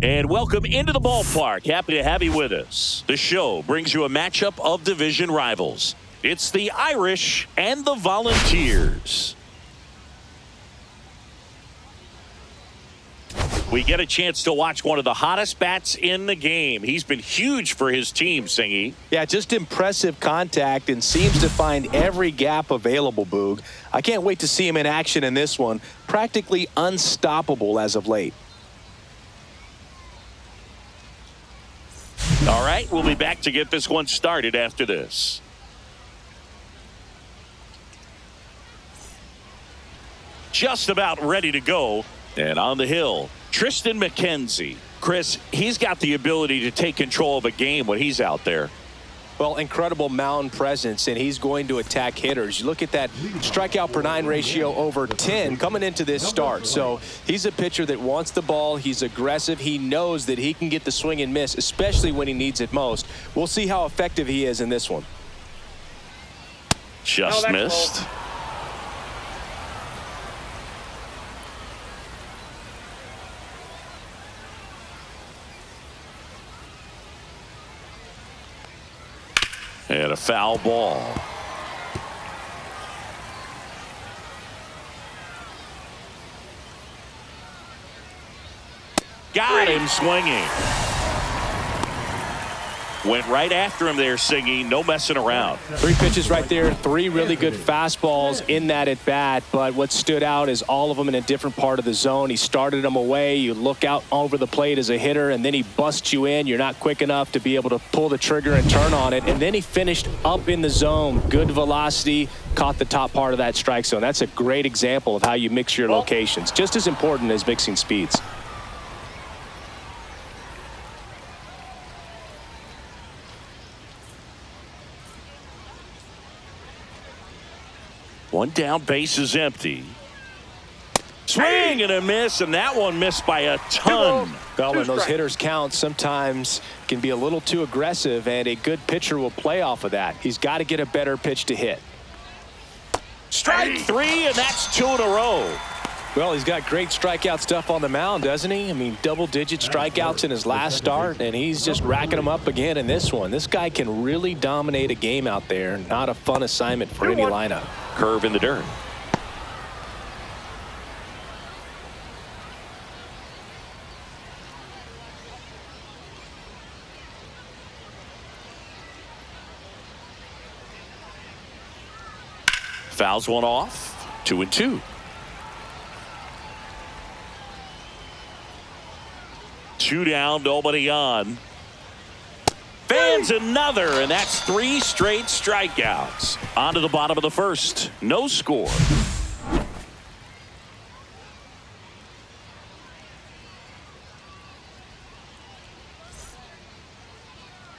And welcome into the ballpark. Happy to have you with us. The show brings you a matchup of division rivals. It's the Irish and the Volunteers. We get a chance to watch one of the hottest bats in the game. He's been huge for his team, Singy. Yeah, just impressive contact and seems to find every gap available, Boog. I can't wait to see him in action in this one. Practically unstoppable as of late. All right, we'll be back to get this one started after this. Just about ready to go. And on the hill, Tristan McKenzie. Chris, he's got the ability to take control of a game when he's out there. Well, incredible mound presence, and he's going to attack hitters. You look at that strikeout per 9 ratio over 10 coming into this start. So he's a pitcher that wants the ball. He's aggressive. He knows that he can get the swing and miss, especially when he needs it most. We'll see how effective he is in this one. Just missed. And a foul ball. Got him swinging. Went right after him there, Singy. No messing around. 3 pitches right there. 3 really good fastballs in that at bat. But what stood out is all of them in a different part of the zone. He started them away. You look out over the plate as a hitter, and then he busts you in. You're not quick enough to be able to pull the trigger and turn on it. And then he finished up in the zone. Good velocity. Caught the top part of that strike zone. That's a great example of how you mix your locations. Just as important as mixing speeds. One down, base is empty. Swing and a miss, and that one missed by a ton. Well, when those hitters count, sometimes can be a little too aggressive, and a good pitcher will play off of that. He's got to get a better pitch to hit. Strike 3, and that's 2 in a row. Well, he's got great strikeout stuff on the mound, doesn't he? I mean, double-digit strikeouts in his last start, and he's just racking them up again in this one. This guy can really dominate a game out there. Not a fun assignment for any lineup. Curve in the dirt. Fouls one off. 2-2. 2 down, nobody on. Fans another, and that's 3 straight strikeouts. On to the bottom of the first. No score.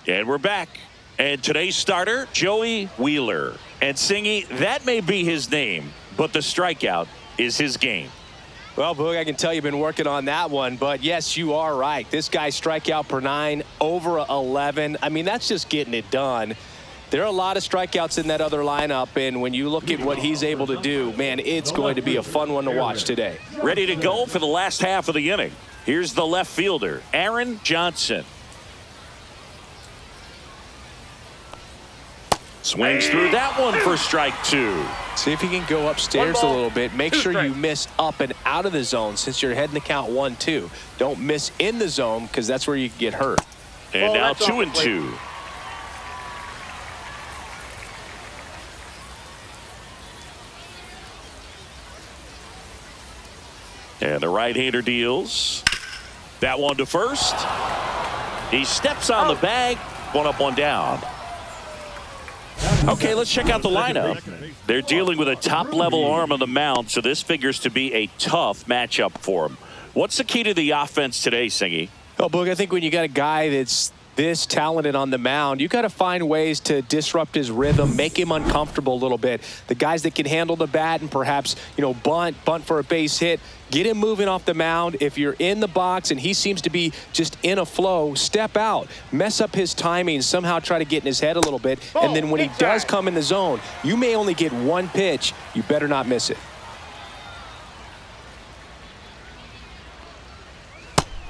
And we're back. And today's starter, Joey Wheeler. And Singy, that may be his name, but the strikeout is his game. Well, Boog, I can tell you've been working on that one, but yes, you are right. This guy's strikeout per 9 over 11. I mean, that's just getting it done. There are a lot of strikeouts in that other lineup, and when you look at what he's able to do, man, it's going to be a fun one to watch today. Ready to go for the last half of the inning. Here's the left fielder, Aaron Johnson. Swings through that one for strike 2. See if he can go upstairs a little bit. Make sure you miss up and out of the zone since you're heading the count 1-2. Don't miss in the zone because that's where you get hurt. And now 2-2. And the right-hander deals. That one to first. He steps on the bag. 1 up, 1 down. Okay, let's check out the lineup. They're dealing with a top-level arm on the mound, so this figures to be a tough matchup for him. What's the key to the offense today, Singy? Well, Boog, I think when you got a guy that's this talented on the mound, you got to find ways to disrupt his rhythm, make him uncomfortable a little bit. The guys that can handle the bat and perhaps, bunt for a base hit, get him moving off the mound. If you're in the box and he seems to be just in a flow, step out, mess up his timing, somehow try to get in his head a little bit. And then when he does come in the zone, you may only get 1 pitch. You better not miss it.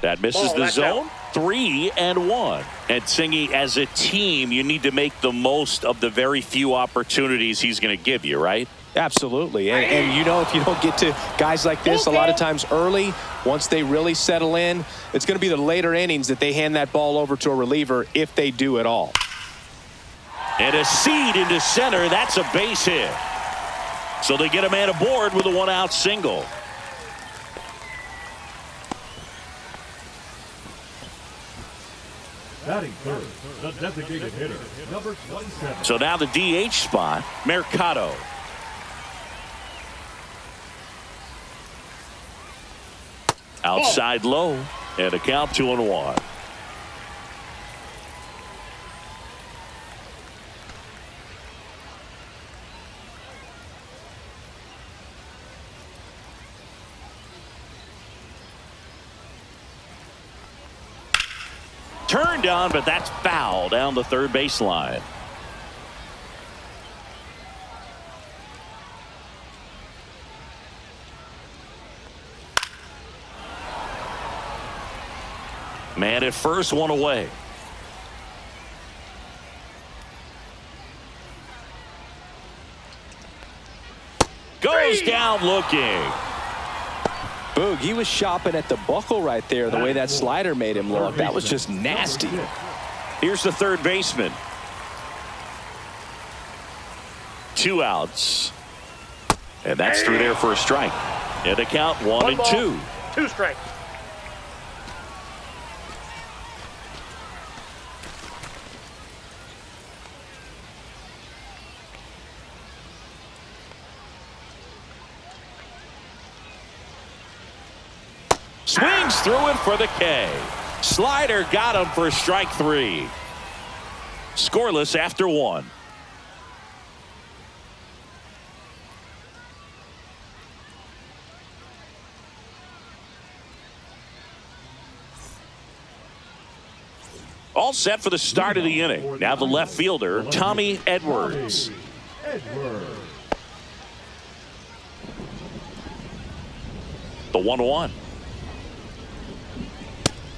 That misses the zone. 3-1. And Singy, as a team, you need to make the most of the very few opportunities he's going to give you, right? Absolutely. And you know, if you don't get to guys like this a lot of times early, once they really settle in, it's going to be the later innings that they hand that ball over to a reliever if they do at all. And a seed into center. That's a base hit. So they get a man aboard with a one-out single. Batting third, the designated hitter, number 27. So now the DH spot, Mercado. Outside low, and a count 2-1. Turned on, but that's foul down the third baseline. Man at first, one away. Goes down looking. Boog, he was shopping at the buckle right there, the way that slider made him look. That was just nasty. Here's the third baseman. 2 outs. And that's through there for a strike. And a count 1-2. 2 strikes. Swings through it for the K. Slider got him for strike 3. Scoreless after 1. All set for the start of the inning. Now the left fielder, Tommy Edwards. The 1-1.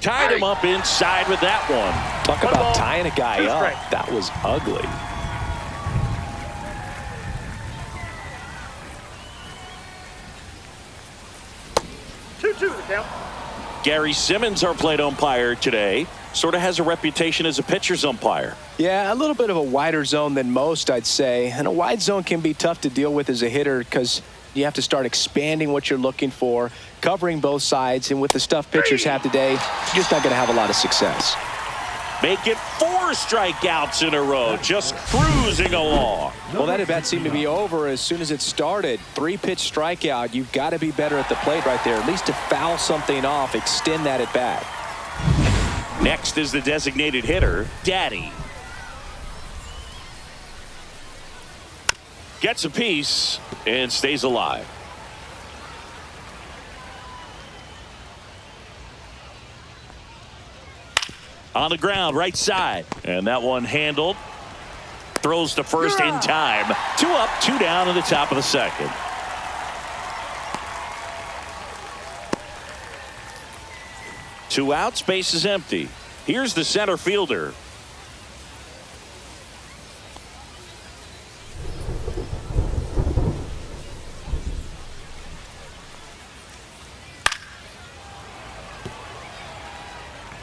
Tied him up inside with that one. Talk about tying a guy up. That was ugly. Two the count. Gary Simmons, our plate umpire today, sort of has a reputation as a pitcher's umpire. Yeah, a little bit of a wider zone than most, I'd say. And a wide zone can be tough to deal with as a hitter because you have to start expanding what you're looking for, covering both sides, and with the stuff pitchers have today, you're just not going to have a lot of success. Make it 4 strikeouts in a row, just cruising along. Well, that at bat seemed to be over as soon as it started. 3-pitch strikeout. You've got to be better at the plate right there, at least to foul something off, extend that at bat. Next is the designated hitter, Daddy. Gets a piece and stays alive. On the ground, right side. And that one handled. Throws to first in time. 2 up, 2 down in the top of the second. Two outs, base is empty. Here's the center fielder.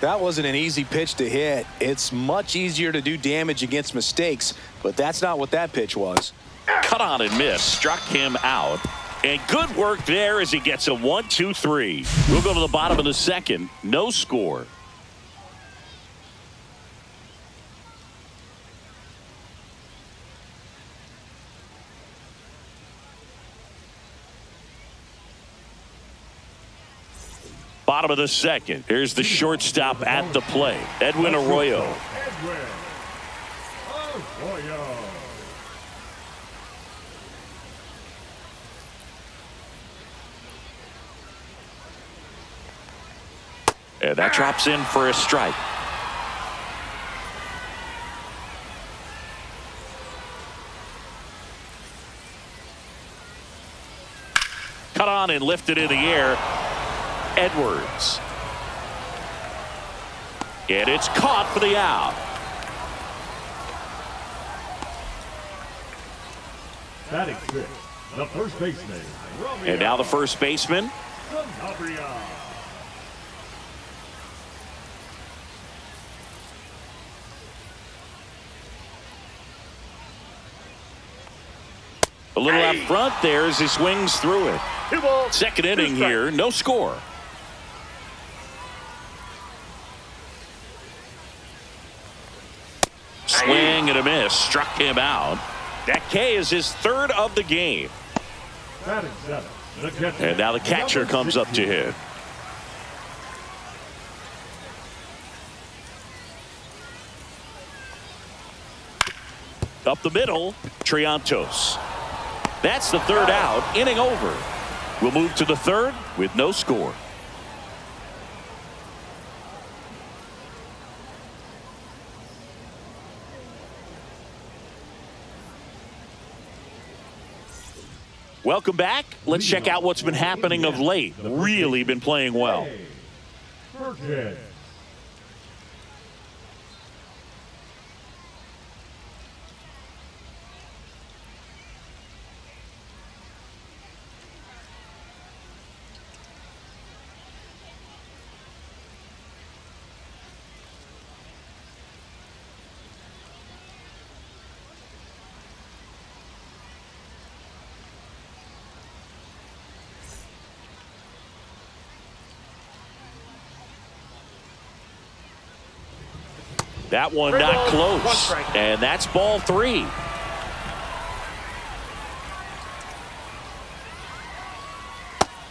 That wasn't an easy pitch to hit. It's much easier to do damage against mistakes, but that's not what that pitch was. Cut on and miss. Struck him out. And good work there as he gets a 1-2-3. We'll go to the bottom of the second. No score. Bottom of the second. Here's the shortstop at the plate, Edwin Arroyo. And that drops in for a strike. Cut on and lifted in the air. Edwards. And it's caught for the out. Batting six, the first baseman. And now the first baseman. A little up front there as he swings through it. 2 balls. Second 2 inning strikes. here, no score. Swing and a miss, struck him out. That K is his third of the game. Batting seven, the catcher. And now the catcher comes up to hit. Up the middle, Triantos. That's the third out, inning over. We'll move to the third with no score. Welcome back. Let's check out what's been happening of late. Really been playing well. Burkhead. That one 3 not balls, close. 1 strike. And that's ball 3.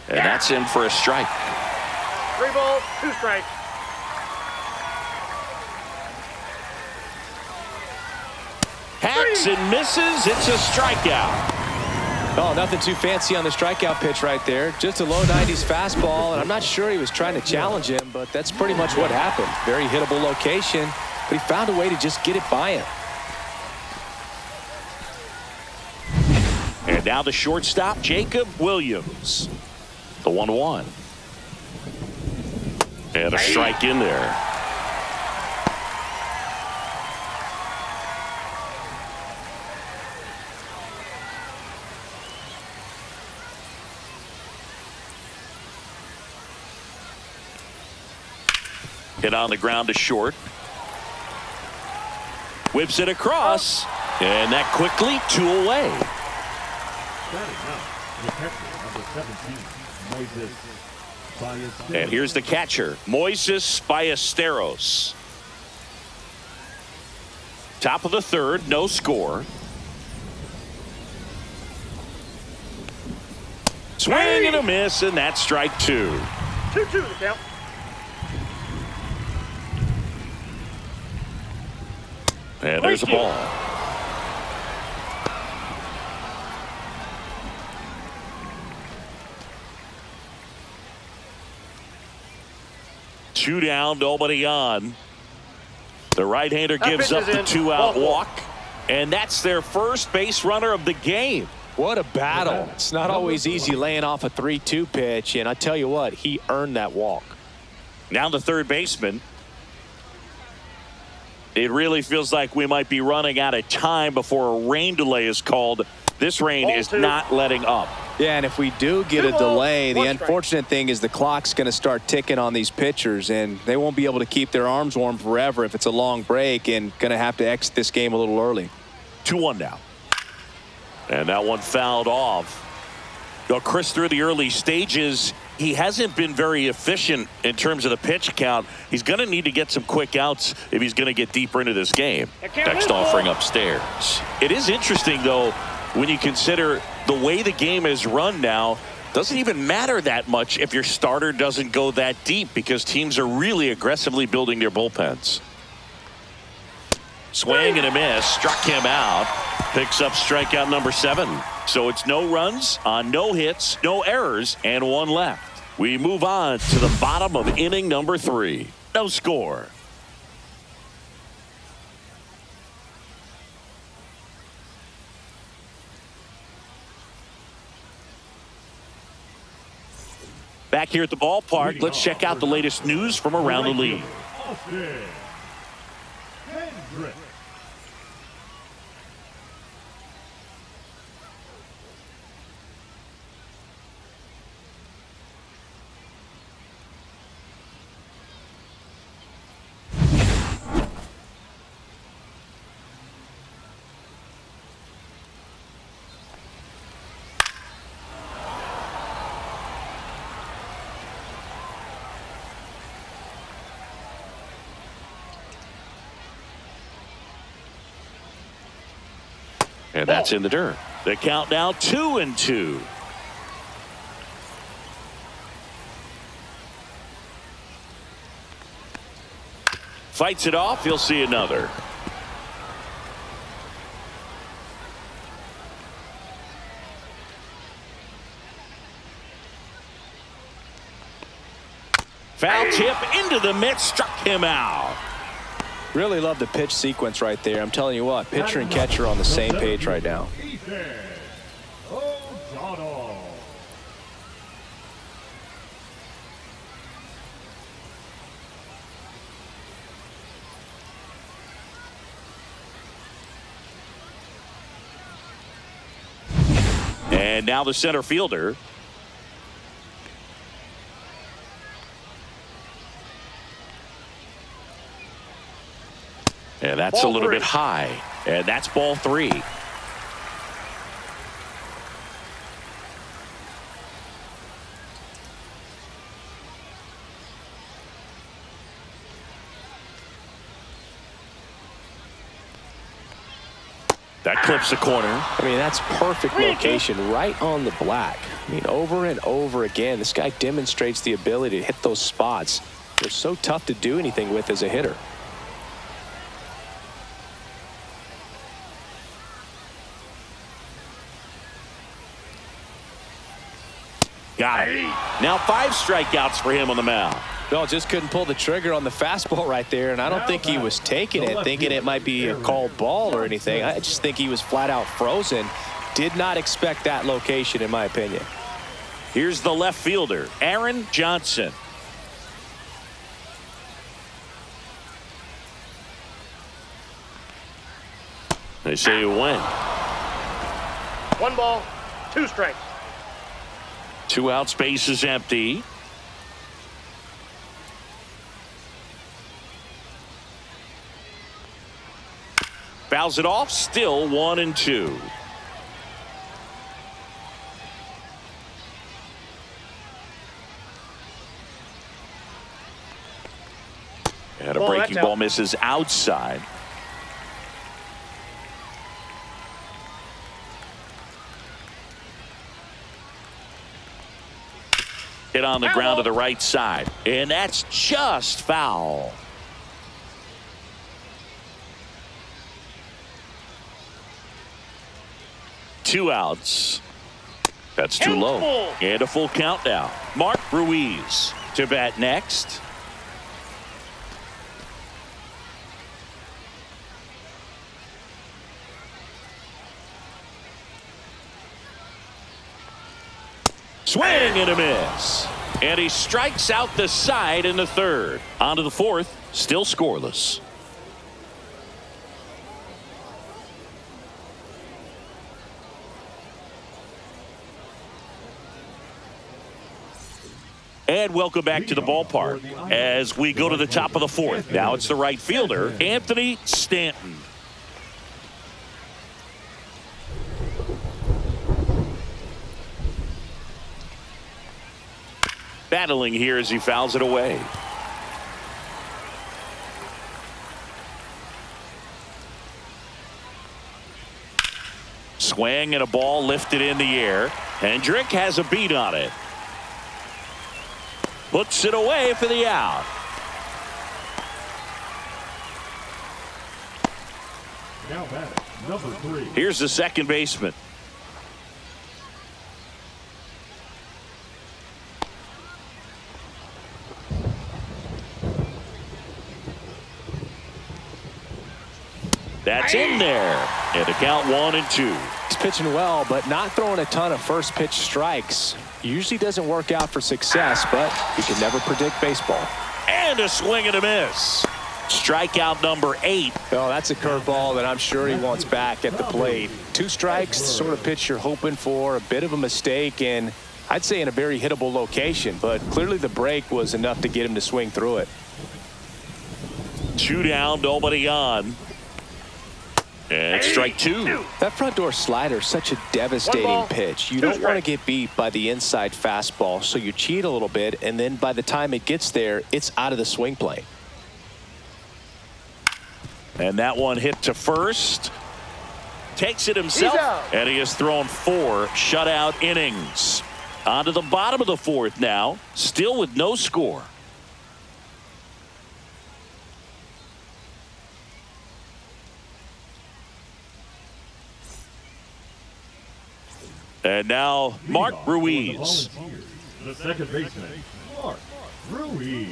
And that's in for a strike. 3 balls, 2 strikes. Hacks and misses. It's a strikeout. Oh, nothing too fancy on the strikeout pitch right there. Just a low 90s fastball, and I'm not sure he was trying to challenge him, but that's pretty much what happened. Very hittable location, but he found a way to just get it by him. And now the shortstop, Jacob Williams. The 1-1. And a strike in there. Hit on the ground to short. Whips it across. And that quickly 2 away. Batting out, the catcher, number 17, Moises Ballesteros. And here's the catcher, Moises Ballesteros. Top of the third, no score. Swing and a miss, and that's strike 2. 2-2 the count. And there's a ball. Two down, nobody on. The right-hander gives up the 2-out walk. And that's their first base runner of the game. What a battle. It's not always easy laying off a 3-2 pitch, and I tell you what, he earned that walk. Now the third baseman. It really feels like we might be running out of time before a rain delay is called. This rain is not letting up. Yeah, and if we do get a 2 balls, delay, the 1 strike. unfortunate thing is the clock's going to start ticking on these pitchers, and they won't be able to keep their arms warm forever if it's a long break, and going to have to exit this game a little early. 2-1 now. And that one fouled off. Now, Chris, through the early stages, he hasn't been very efficient in terms of the pitch count. He's going to need to get some quick outs if he's going to get deeper into this game. Next offering upstairs. It is interesting, though, when you consider the way the game is run now. Doesn't even matter that much if your starter doesn't go that deep because teams are really aggressively building their bullpens. Swing and a miss, struck him out. Picks up strikeout number 7. So it's no runs on no hits, no errors, and 1 left. We move on to the bottom of inning number 3. No score. Back here at the ballpark, let's check out the latest news from around the league. Austin Hendricks. And that's in the dirt. The count now 2-2. Fights it off. He'll see another. Foul tip into the mitt, struck him out. Really love the pitch sequence right there. I'm telling you what, pitcher and catcher on the same page right now. And now the center fielder. And that's a little bit high. And that's ball 3. That clips the corner. I mean, that's perfect location right on the black. I mean, over and over again, this guy demonstrates the ability to hit those spots. They're so tough to do anything with as a hitter. Got it. Now 5 strikeouts for him on the mound. No, just couldn't pull the trigger on the fastball right there, and I don't think he was taking it, thinking it might be a called ball or anything. I just think he was flat out frozen. Did not expect that location, in my opinion. Here's the left fielder, Aaron Johnson. They say you win. 1 ball, 2 strikes. 2 outs, base is empty. Fouls it off, still 1-2. And a breaking ball misses outside. Hit on the ground to the right side. And that's just foul. Two outs. That's too low. And a full count now. Mark Ruiz to bat next. Swing and a miss. And he strikes out the side in the 3rd. On to the 4th. Still scoreless. And welcome back to the ballpark as we go to the top of the 4th. Now it's the right fielder, Anthony Stanton. Battling here as he fouls it away. Swing and a ball lifted in the air. Hendrick has a beat on it. Puts it away for the out. Now batting, number 3. Here's the second baseman. That's in there. And the count 1-2. He's pitching well, but not throwing a ton of first pitch strikes. Usually doesn't work out for success, but you can never predict baseball. And a swing and a miss. Strikeout number 8. Oh, that's a curveball that I'm sure he wants back at the plate. 2 strikes, the sort of pitch you're hoping for. A bit of a mistake, and I'd say in a very hittable location. But clearly the break was enough to get him to swing through it. 2 down, nobody on. And strike 2. That front door slider is such a devastating pitch. You don't want to get beat by the inside fastball, so you cheat a little bit, and then by the time it gets there, it's out of the swing plane. And that one hit to first. Takes it himself, and he has thrown 4 shutout innings. On to the bottom of the 4th now, still with no score. And now Mark Ruiz. The second baseman, Mark Ruiz.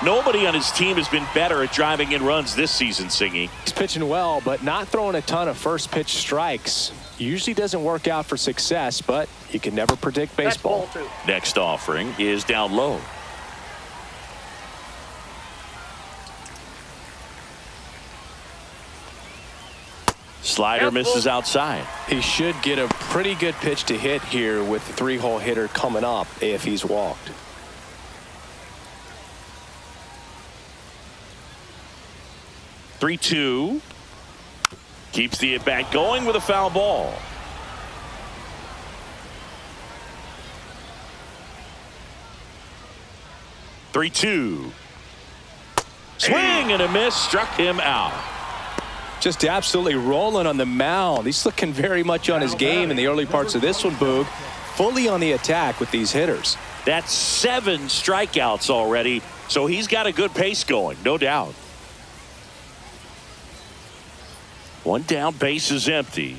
Nobody on his team has been better at driving in runs this season, Singy. He's pitching well, but not throwing a ton of first pitch strikes. Usually doesn't work out for success, but you can never predict baseball. Next offering is down low. Slider misses outside. He should get a pretty good pitch to hit here with the 3-hole hitter coming up if he's walked. 3-2. Keeps the at-bat going with a foul ball. Three-two. Swing and a miss. Struck him out. Just absolutely rolling on the mound. He's looking very much on his game in the early parts of this one, Boog. Fully on the attack with these hitters. That's 7 strikeouts already, so he's got a good pace going, no doubt. 1 down, base is empty.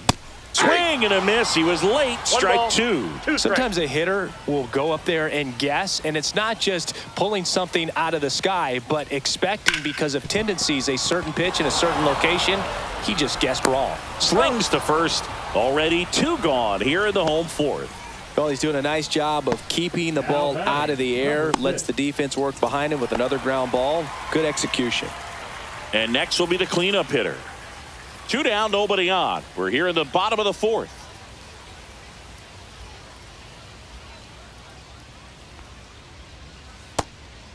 Swing and a miss. He was late. Strike 2. Sometimes a hitter will go up there and guess, and it's not just pulling something out of the sky, but expecting because of tendencies a certain pitch in a certain location. He just guessed wrong. Slings to first. Already 2 gone here in the home 4th. Well, he's doing a nice job of keeping the ball out of the air. Lets the defense work behind him with another ground ball. Good execution. And next will be the cleanup hitter. 2 down, nobody on. We're here in the bottom of the 4th.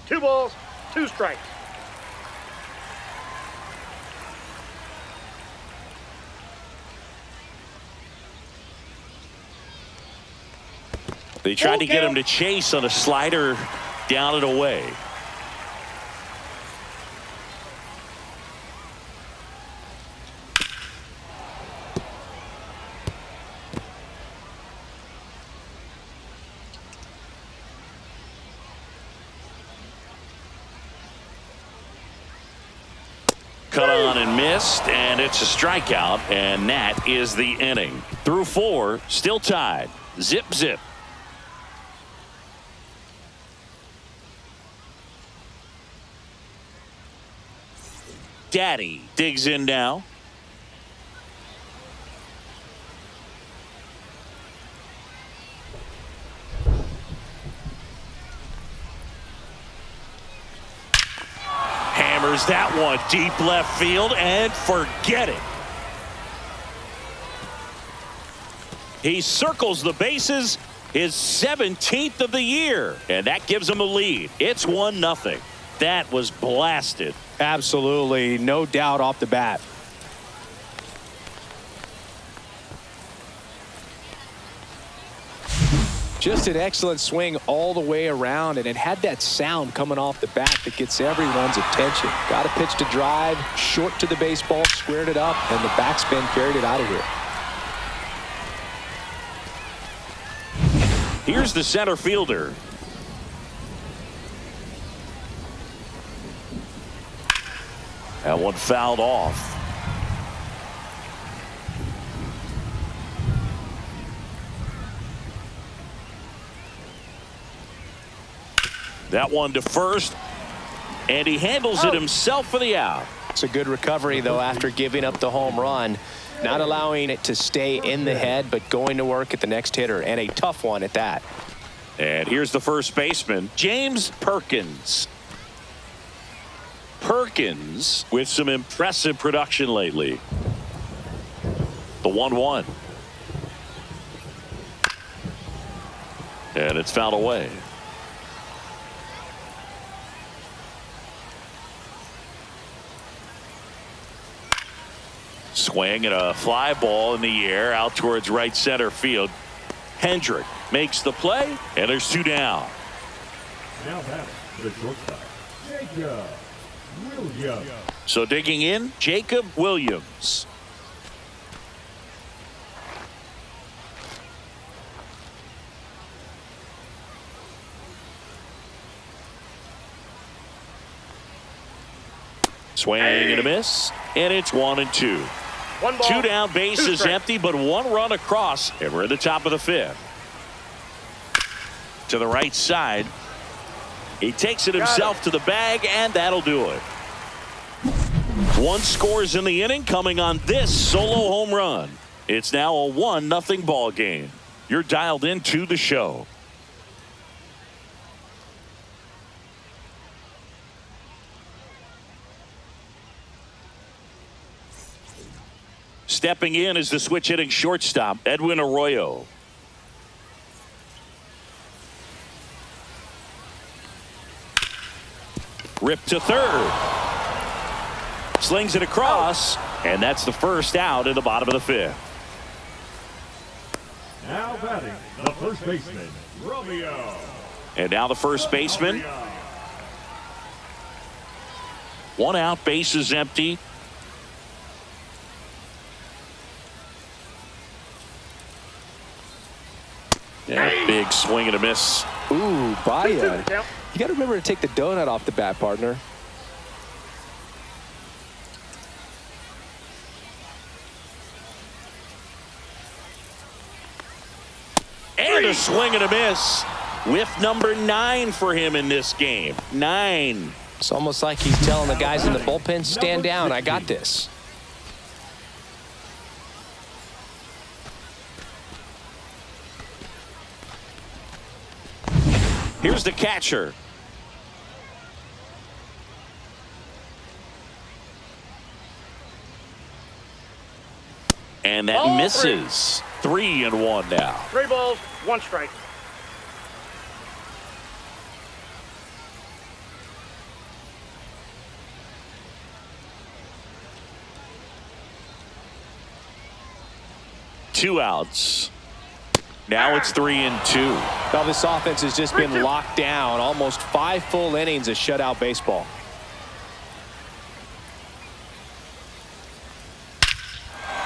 Two balls, 2 strikes. They tried to get him to chase on a slider down and away. Cut on and missed, and it's a strikeout, and that is the inning. Through 4, still tied. Zip, zip. Daddy digs in now. Hammers that one deep left field and forget it. He circles the bases, his 17th of the year, and that gives him a lead. It's 1-0. That was blasted. Absolutely, no doubt off the bat. Just an excellent swing all the way around, and it had that sound coming off the bat that gets everyone's attention. Got a pitch to drive, short to the baseball, squared it up, and the backspin carried it out of here. Here's the center fielder. That one fouled off. That one to first, and he handles it himself for the out. It's a good recovery, though, after giving up the home run. Not allowing it to stay in the head, but going to work at the next hitter, and a tough one at that. And here's the first baseman, James Perkins. Perkins with some impressive production lately. The 1-1. And it's fouled away. Swing and a fly ball in the air out towards right center field. Hendrick makes the play, and there's 2 down. Now batting, the shortstop, Jacob Williams. So digging in, Jacob Williams. Swing and a miss, and it's 1-2. 1 ball, 2 down, base 2 is strikes. empty, but 1 run across, and we're at the top of the 5th. To the right side. He takes it himself to the bag, and that'll do it. 1 scores in the inning, coming on this solo home run. It's now a 1-0 ball game. You're dialed into the show. Stepping in is the switch hitting shortstop, Edwin Arroyo. Ripped to third. Slings it across, and that's the first out in the bottom of the 5th. Now batting, the first baseman, Romeo. And now the first baseman. 1 out, base is empty. Yeah, big swing and a miss. Ooh, Baya. 2-2 the count. You got to remember to take the donut off the bat, partner. And a swing and a miss. Whiff number 9 for him in this game. 9. It's almost like he's telling the guys in the bullpen, stand down, I got this. Here's the catcher. And that Ball misses. 3-1 now. 3 balls, 1 strike. Two outs. Now it's 3-2. Well, this offense has just been locked down. Almost 5 full innings of shutout baseball.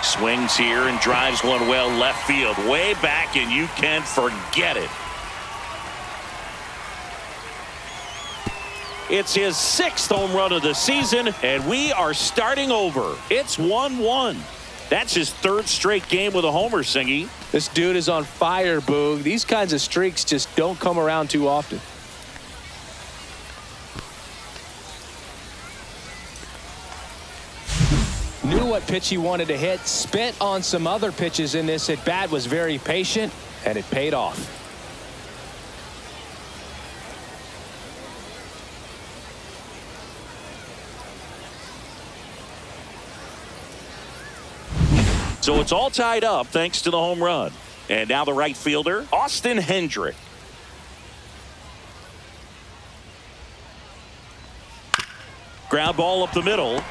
Swings here and drives one well left field. Way back, and you can forget it. It's his 6th home run of the season, and we are starting over. It's 1-1. That's his 3rd straight game with a homer, Singy. This dude is on fire, Boog. These kinds of streaks just don't come around too often. Knew what pitch he wanted to hit. Spent on some other pitches in this at bat. Was very patient, and it paid off. So it's all tied up thanks to the home run. And now the right fielder, Austin Hendrick. Ground ball up the middle.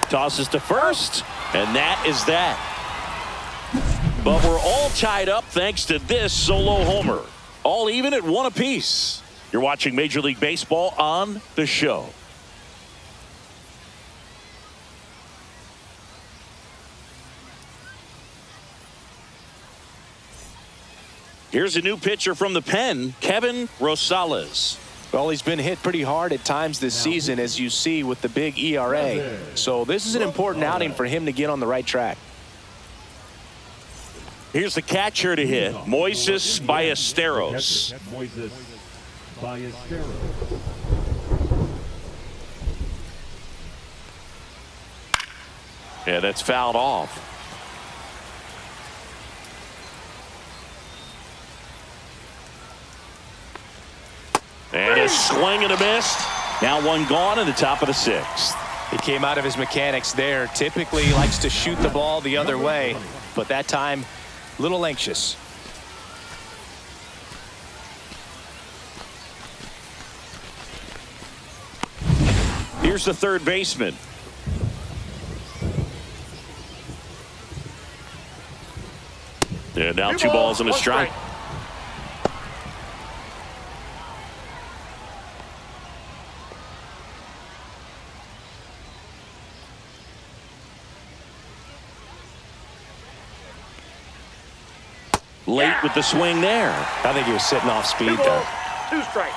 Tosses to first, and that is that. But we're all tied up thanks to this solo homer. All even at 1 apiece. You're watching Major League Baseball on the show. Here's a new pitcher from the pen, Kevin Rosales. Well, he's been hit pretty hard at times this season, as you see with the big ERA. So this is an important outing for him to get on the right track. Here's the catcher to hit, Moises Ballesteros. Ballesteros. Yeah, that's fouled off. And a swing and a miss. Now one gone in the top of the sixth. He came out of his mechanics there. Typically he likes to shoot the ball the other way, but that time a little anxious. Here's the third baseman. And now two balls and a strike. Late with the swing there. I think he was sitting off speed 2 balls, there. 2 strikes.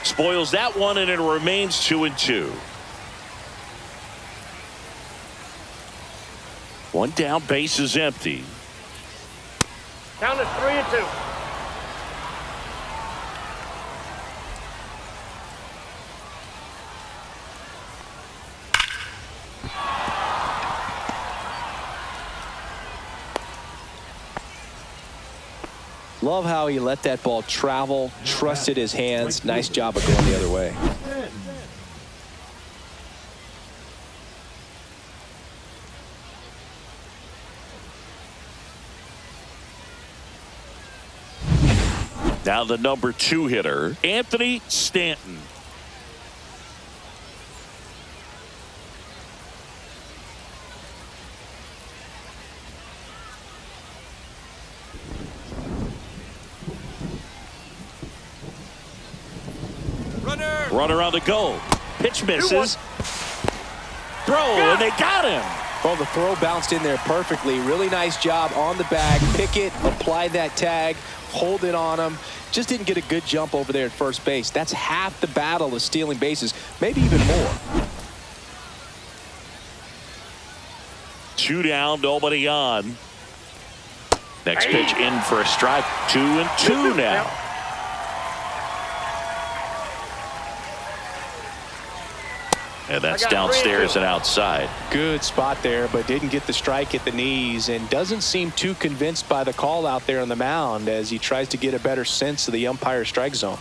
Spoils that one, and it remains 2-2. One down, base is empty. Count is 3-2. Love how he let that ball travel, trusted his hands. Nice job of going the other way. Now the number 2 hitter, Anthony Stanton. Runner on the go. Pitch misses. Throw, and they got him. Well, the throw bounced in there perfectly. Really nice job on the bag. Pick it, apply that tag, hold it on him. Just didn't get a good jump over there at first base. That's half the battle of stealing bases, maybe even more. 2 down, nobody on. Next pitch in for a strike. 2-2 now. And that's downstairs and outside. Good spot there, but didn't get the strike at the knees, and doesn't seem too convinced by the call out there on the mound as he tries to get a better sense of the umpire's strike zone.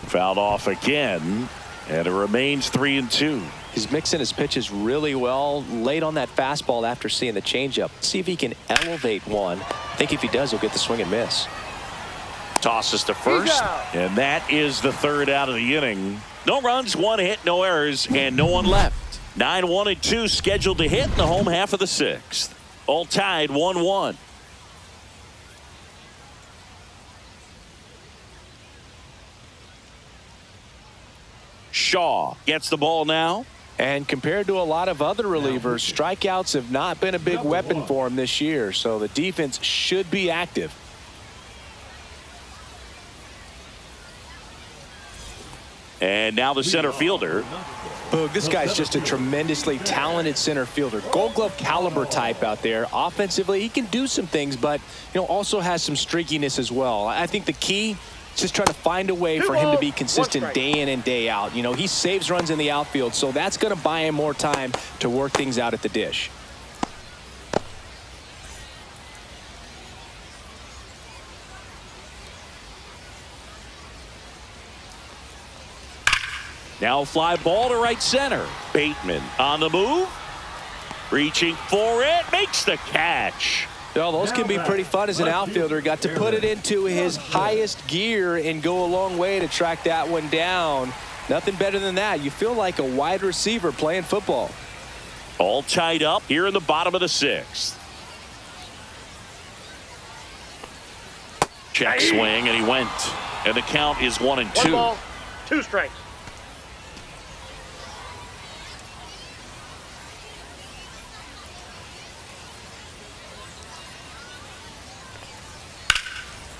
Fouled off again, and it remains 3-2. He's mixing his pitches really well. Late on that fastball after seeing the changeup. See if he can elevate one. I think if he does, he'll get the swing and miss. Tosses to first, and that is the third out of the inning. No runs, 1 hit, no errors, and no one left. 9-1-2 scheduled to hit in the home half of the sixth. All tied 1-1. Shaw gets the ball now. And compared to a lot of other relievers, strikeouts have not been a big weapon for him this year, so the defense should be active. And now the center fielder. Boog, this guy's just a tremendously talented center fielder. Gold Glove caliber type out there. Offensively, he can do some things, but also has some streakiness as well. I think the key is just trying to find a way for him to be consistent day in and day out. He saves runs in the outfield, so that's going to buy him more time to work things out at the dish. Now a fly ball to right center. Bateman on the move. Reaching for it. Makes the catch. Well, those can be pretty fun as an outfielder. Got to put it into his highest gear and go a long way to track that one down. Nothing better than that. You feel like a wide receiver playing football. All tied up here in the bottom of the sixth. Check swing, and he went. And the count is 1-2. 1 ball, 2 strikes.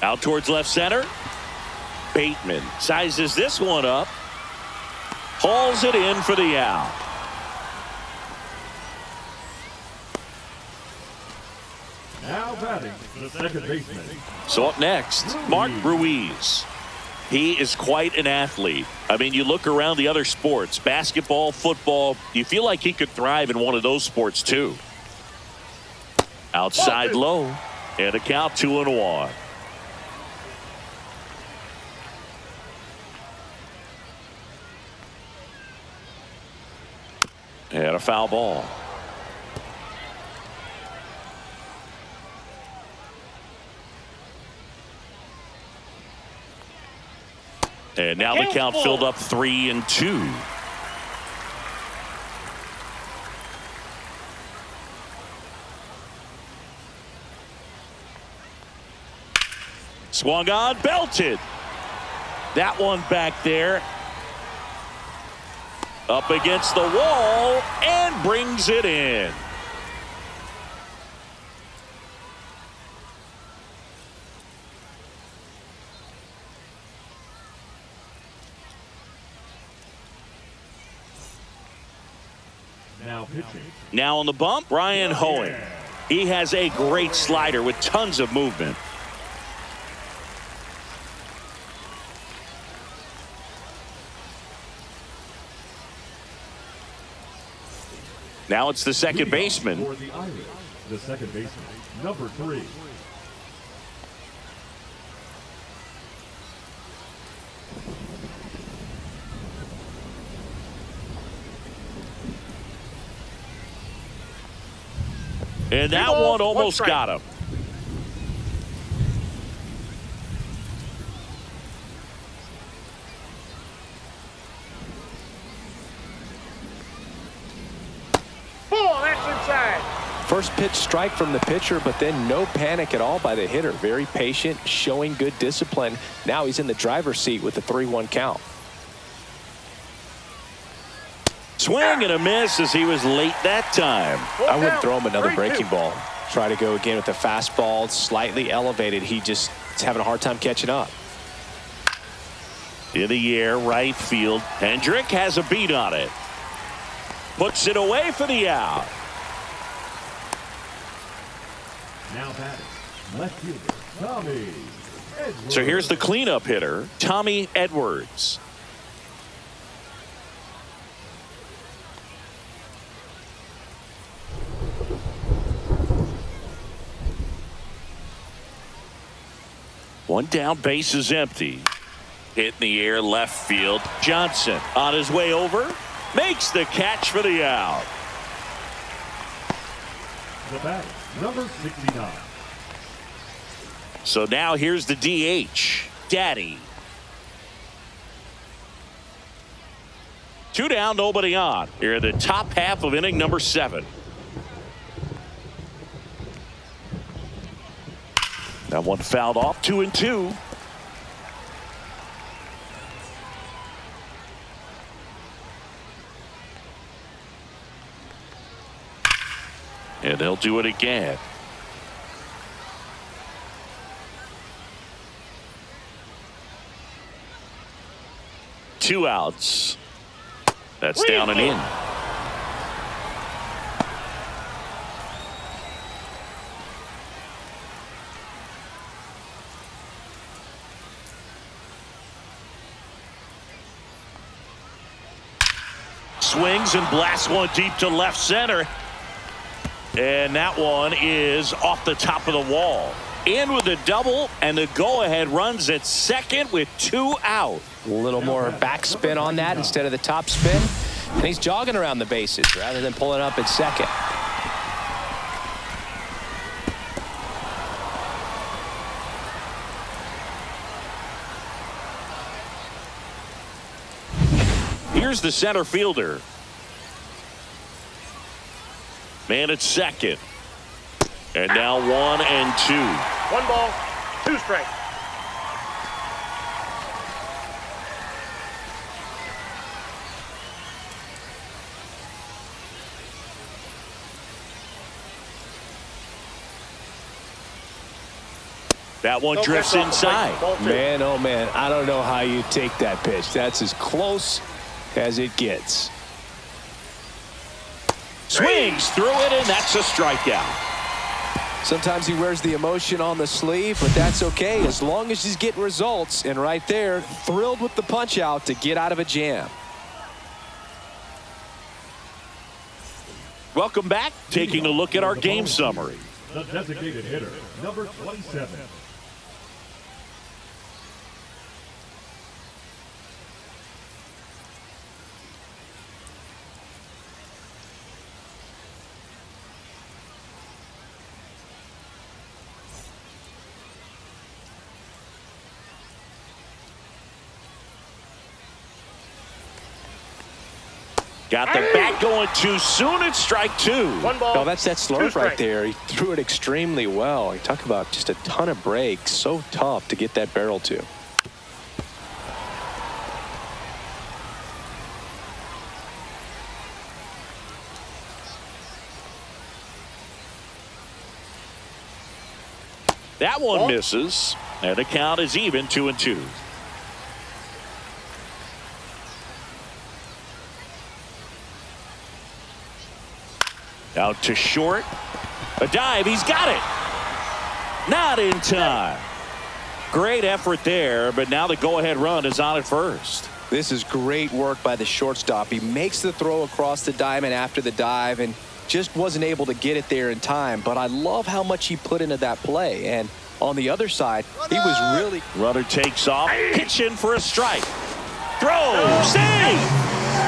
Out towards left center. Bateman sizes this one up. Hauls it in for the out. Now batting the second baseman. So up next, Mark Ruiz. He is quite an athlete. I mean, you look around the other sports, basketball, football, you feel like he could thrive in one of those sports too. Outside low, and a count 2-1. And a foul ball. And now the count filled up 3-2. Swung on, belted. That one back there. Up against the wall and brings it in. Now pitching. Now on the bump, Ryan Hoeing. He has a great slider with tons of movement. Now it's the second baseman. For the Irish, the second baseman, number 3. And that one almost got him. That's inside. First pitch strike from the pitcher, but then no panic at all by the hitter. Very patient, showing good discipline. Now he's in the driver's seat with the 3-1 count. Swing and a miss as he was late that time. I wouldn't throw him another breaking ball. Try to go again with the fastball, slightly elevated. He just is having a hard time catching up. In the air, right field. Hendrick has a beat on it. Puts it away for the out. Now batting, left fielder, Tommy Edwards. So here's the cleanup hitter, Tommy Edwards. One down, base is empty. Hit in the air, left field. Johnson on his way over. Makes the catch for the out. The batter, number 69. So now here's the DH, Daddy. 2 down, nobody on. Here in the top half of inning number 7. That one fouled off, 2-2. And they'll do it again. Two outs. That's down and in. Swings and blasts one deep to left center. And that one is off the top of the wall. In with a double, and the go-ahead runs at second with 2 out. A little more backspin on that instead of the top spin. And he's jogging around the bases rather than pulling up at second. Here's the center fielder. Man at second. And now 1-2. 1 ball, 2 strikes. That one drifts inside. Man, oh man, I don't know how you take that pitch. That's as close as it gets. Swings through it, and that's a strikeout. Sometimes he wears the emotion on the sleeve, but that's okay as long as he's getting results. And right there, thrilled with the punch out to get out of a jam. Welcome back. Taking a look at our game summary. The designated hitter, number 27. Got the bat going too soon. It's strike two. One ball. No, that's that slurve right there. He threw it extremely well. You talk about just a ton of breaks. So tough to get that barrel to. That one misses, and the count is even 2-2. Out to short. A dive. He's got it. Not in time. Great effort there, but now the go-ahead run is on at first. This is great work by the shortstop. He makes the throw across the diamond after the dive and just wasn't able to get it there in time. But I love how much he put into that play. And on the other side, he was really... Runner takes off. Pitch in for a strike. Throw. Save.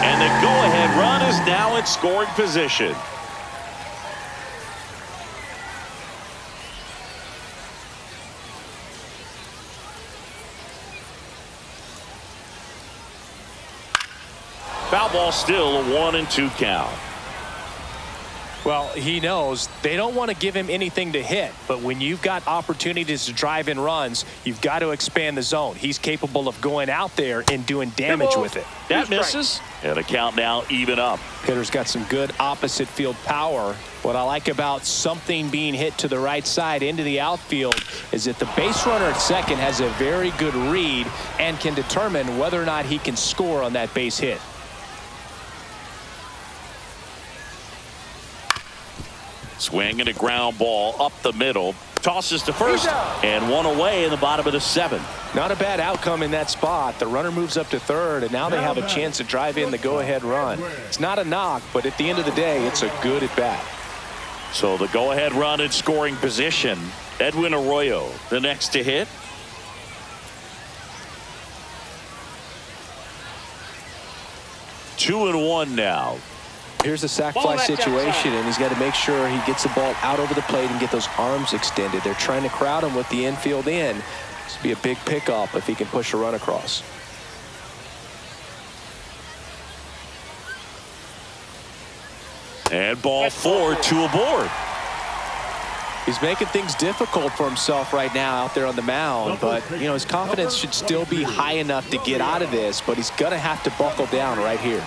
And the go-ahead run is now in scoring position. Foul ball, still a 1-2 count. Well, he knows they don't want to give him anything to hit, but when you've got opportunities to drive in runs, you've got to expand the zone. He's capable of going out there and doing damage with it. That misses, and the count now even up. Hitter's got some good opposite field power. What I like about something being hit to the right side into the outfield is that the base runner at second has a very good read and can determine whether or not he can score on that base hit. Swing and a ground ball up the middle. Tosses to first, and one away in the bottom of the 7th. Not a bad outcome in that spot. The runner moves up to third, and now they have a chance to drive in the go-ahead run. It's not a knock, but at the end of the day, it's a good at-bat. So the go-ahead run in scoring position. Edwin Arroyo, the next to hit. Two and one now. Here's a sac fly situation, and he's got to make sure he gets the ball out over the plate and get those arms extended. They're trying to crowd him with the infield in. This would be a big pickup if he can push a run across. And ball 4, 2 aboard. He's making things difficult for himself right now out there on the mound, but you know his confidence should still be high enough to get out of this, but he's gonna have to buckle down right here.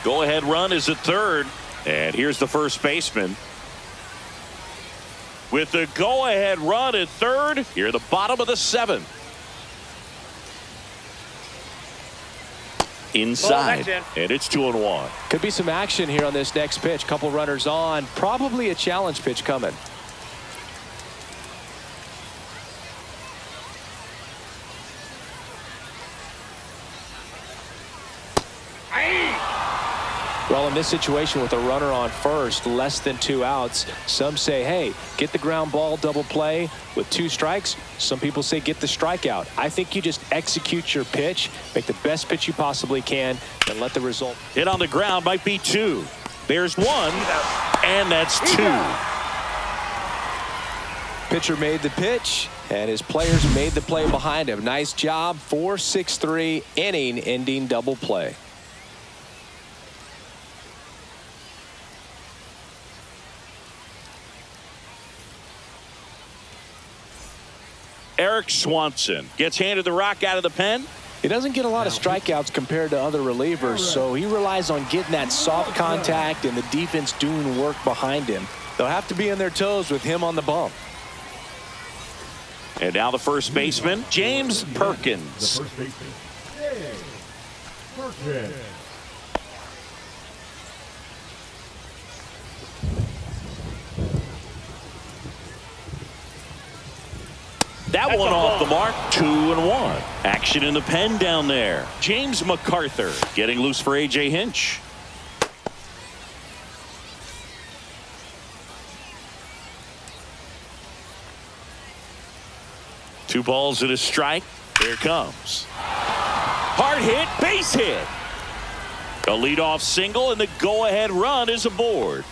Go-ahead run is at third, and here's the first baseman. With the go-ahead run at third, here the bottom of the 7th. Inside, and it's 2-1. Could be some action here on this next pitch. Couple runners on, probably a challenge pitch coming. Well, in this situation with a runner on first, less than 2 outs, some say, hey, get the ground ball double play with 2 strikes. Some people say get the strikeout. I think you just execute your pitch, make the best pitch you possibly can, and let the result. Hit on the ground might be 2. There's 1, and that's 2. Pitcher made the pitch, and his players made the play behind him. Nice job. 4-6-3 inning ending double play. Eric Swanson gets handed the rock out of the pen. He doesn't get a lot of strikeouts compared to other relievers, so he relies on getting that soft contact and the defense doing work behind him. They'll have to be on their toes with him on the bump. And now the first baseman, James The Perkins. first baseman, James Perkins. That That's one a off ball. the mark, 2-1. Action in the pen down there. James MacArthur getting loose for A.J. Hinch. Two balls and a strike. Here it comes. Hard hit, base hit. A leadoff single, and the go-ahead run is aboard.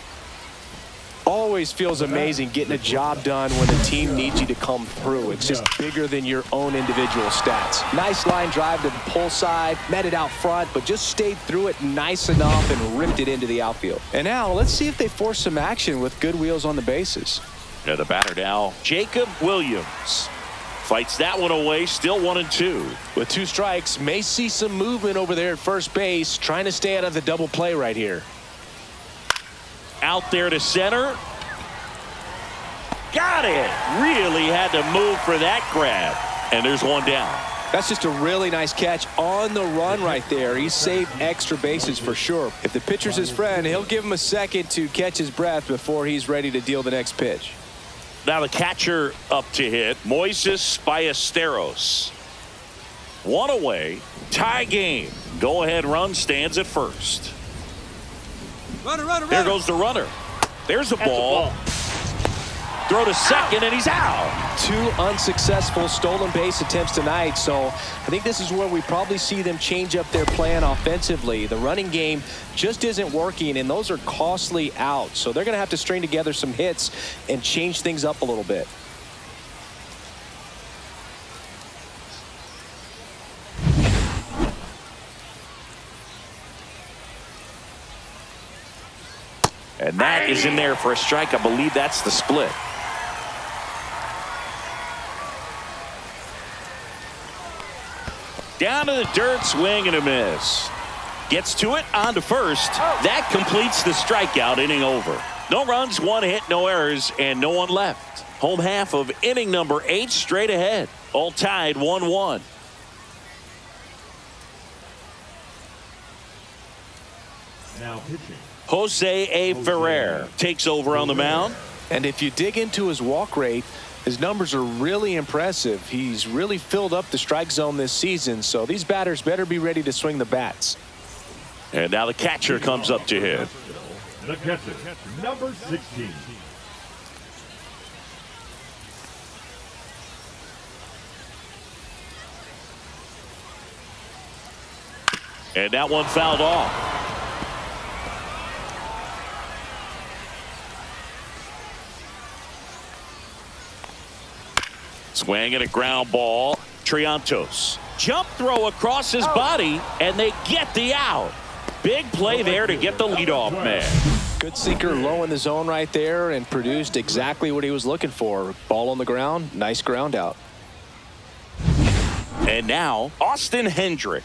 Always feels amazing getting a job done when the team needs you to come through. It's just bigger than your own individual stats. Nice line drive to the pull side, met it out front, but just stayed through it nice enough and ripped it into the outfield. And now let's see if they force some action with good wheels on the bases. Yeah, the batter now, Jacob Williams. Fights that one away, still 1-2. With 2 strikes, may see some movement over there at first base, trying to stay out of the double play right here. Out there to center. Got it. Really had to move for that grab. And there's one down. That's just a really nice catch on the run right there. He saved extra bases for sure. If the pitcher's his friend, he'll give him a second to catch his breath before he's ready to deal the next pitch. Now the catcher up to hit, Moises Ballesteros. One away, tie game. Go-ahead run stands at first. There goes the runner. There's a ball. Throw to second, and he's out. 2 unsuccessful stolen base attempts tonight, so I think this is where we probably see them change up their plan offensively. The running game just isn't working, and those are costly outs, so they're going to have to string together some hits and change things up a little bit. And that is in there for a strike. I believe that's the split. Down to the dirt, swing and a miss. Gets to it, on to first. That completes the strikeout, inning over. No runs, 1 hit, no errors, and no one left. Home half of inning number 8 straight ahead. All tied 1-1. Now pitching. Jose A. Ferrer takes over on the mound. And if you dig into his walk rate, his numbers are really impressive. He's really filled up the strike zone this season, so these batters better be ready to swing the bats. And now the catcher comes up to hit. The catcher, number 16. And that one fouled off. Swing and a ground ball. Triantos. Jump throw across his body, and they get the out. Big play there to get the leadoff man. Good sinker low in the zone right there and produced exactly what he was looking for. Ball on the ground, nice ground out. And now, Austin Hendrick.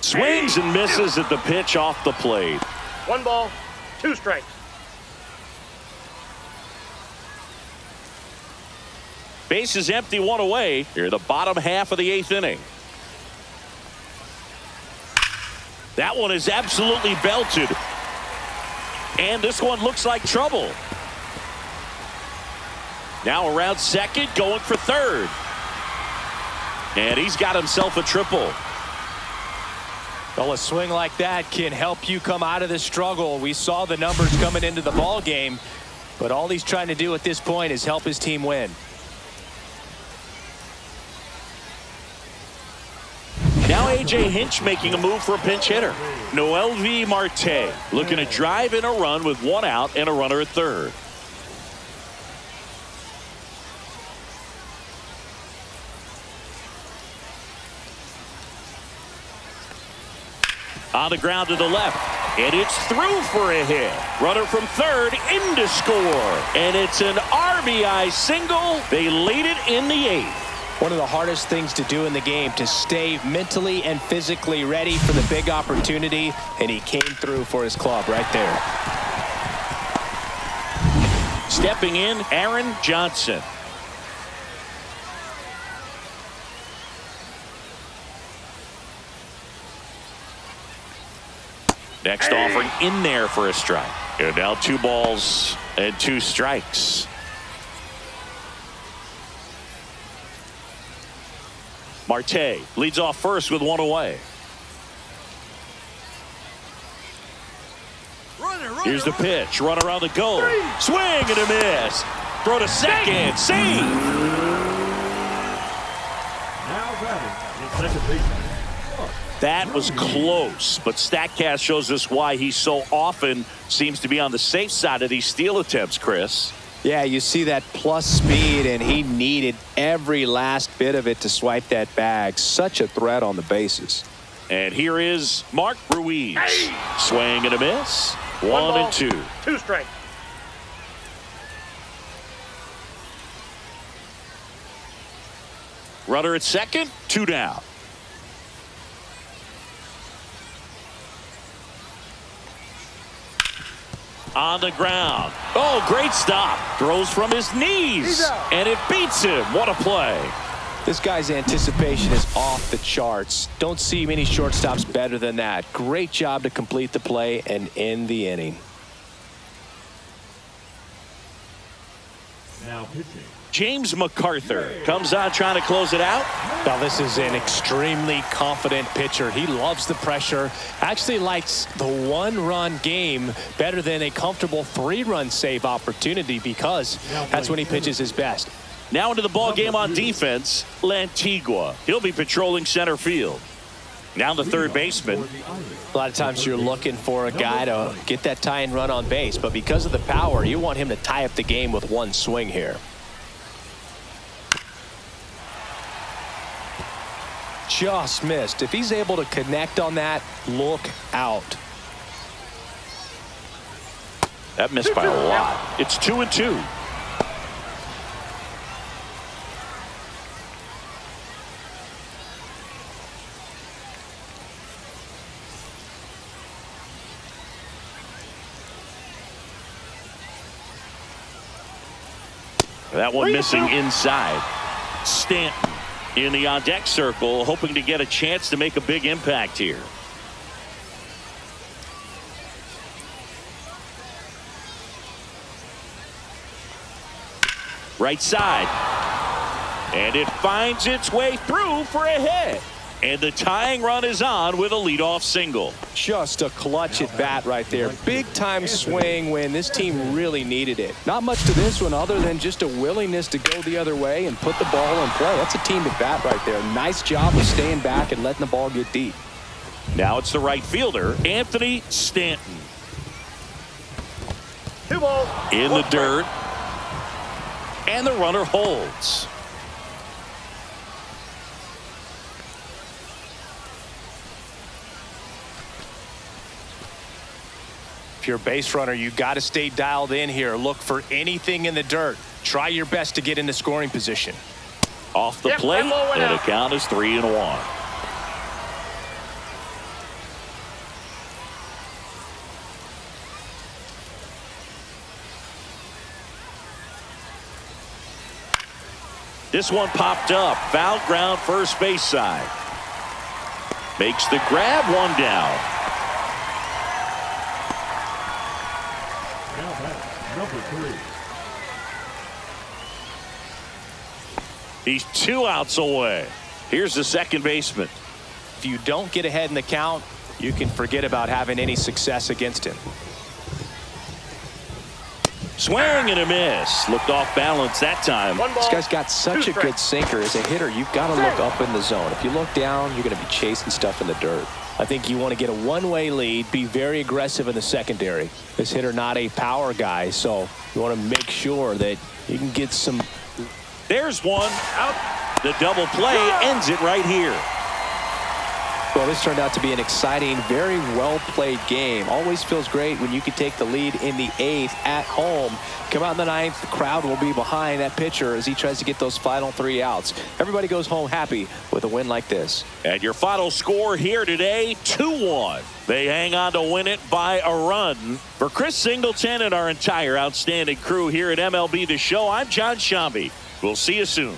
Swings and misses at the pitch off the plate. 1 ball, 2 strikes. Base is empty, 1 away. Here, the bottom half of the 8th inning. That one is absolutely belted. And this one looks like trouble. Now around second, going for third. And he's got himself a triple. Well, a swing like that can help you come out of the struggle. We saw the numbers coming into the ball game, but all he's trying to do at this point is help his team win. Now A.J. Hinch making a move for a pinch hitter. Noelvi Marte looking to drive in a run with 1 out and a runner at third. On the ground to the left, and it's through for a hit. Runner from third in to score, and it's an RBI single. They lead it in the 8th. One of the hardest things to do in the game, to stay mentally and physically ready for the big opportunity, and he came through for his club right there. Stepping in, Aaron Johnson. Next offering in there for a strike. And now 2 balls and 2 strikes. Marte leads off first with 1 away. Here's the pitch. Runner on the go. Swing and a miss. Throw to second. Save. Now batting in second base. That was close, but StatCast shows us why he so often seems to be on the safe side of these steal attempts, Chris. Yeah, you see that plus speed, and he needed every last bit of it to swipe that bag. Such a threat on the bases. And here is Mark Ruiz. Swing and a miss. 1 and 2. 2 strikes. Runner at second, 2 down. On the ground. Oh, great stop. Throws from his knees. And it beats him. What a play. This guy's anticipation is off the charts. Don't see many shortstops better than that. Great job to complete the play and end the inning. Now pitching. James MacArthur comes on trying to close it out. Now this is an extremely confident pitcher. He loves the pressure. Actually likes the 1-run game better than a comfortable 3-run save opportunity because that's when he pitches his best. Now into the ball game on defense, Lantigua. He'll be patrolling center field. Now the third baseman. A lot of times you're looking for a guy to get that tying run on base, but because of the power, you want him to tie up the game with 1 swing here. Just missed. If he's able to connect on that, look out. That missed by a lot. It's 2 and 2. That one missing inside. Stanton in the on-deck circle, hoping to get a chance to make a big impact here. Right side. And it finds its way through for a hit. And the tying run is on with a leadoff single. Just a clutch at bat right there. Big time swing when this team really needed it. Not much to this one other than just a willingness to go the other way and put the ball in play. That's a team at bat right there. Nice job of staying back and letting the ball get deep. Now it's the right fielder, Anthony Stanton. 2 balls. In the dirt. And the runner holds. If you're a base runner, you got to stay dialed in here. Look for anything in the dirt. Try your best to get into scoring position. Off the plate, and the count is 3-1. This one popped up. Foul ground first base side. Makes the grab, 1 down. Now batting number 3. He's 2 outs away. Here's the second baseman. If you don't get ahead in the count, you can forget about having any success against him. Swing and a miss. Looked off balance that time. 1 ball. This guy's got such a good sinker. As a hitter, you've got to look up in the zone. If you look down, you're going to be chasing stuff in the dirt. I think you want to get a one-way lead, be very aggressive in the secondary. This hitter not a power guy, so you want to make sure that you can get some. There's one. Out. The double play ends it right here. Well, this turned out to be an exciting, very well-played game. Always feels great when you can take the lead in the 8th at home. Come out in the 9th, the crowd will be behind that pitcher as he tries to get those final 3 outs. Everybody goes home happy with a win like this. And your final score here today, 2-1. They hang on to win it by a run. For Chris Singleton and our entire outstanding crew here at MLB The Show, I'm John Shambi. We'll see you soon.